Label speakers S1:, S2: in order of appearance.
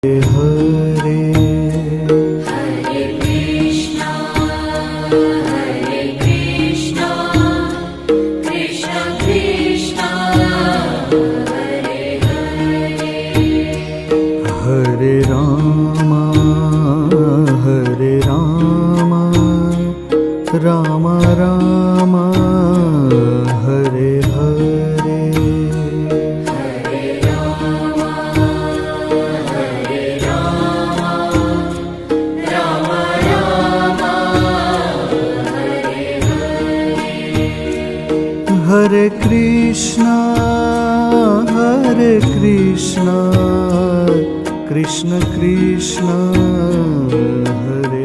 S1: Hare
S2: Hare Krishna Krishna Krishna Hare Hare
S1: Hare Ram Ram Ram Hare Hare
S2: Hare Ram Ram Ram Hare Hare
S1: Hare Krishna Krishna Krishna Hare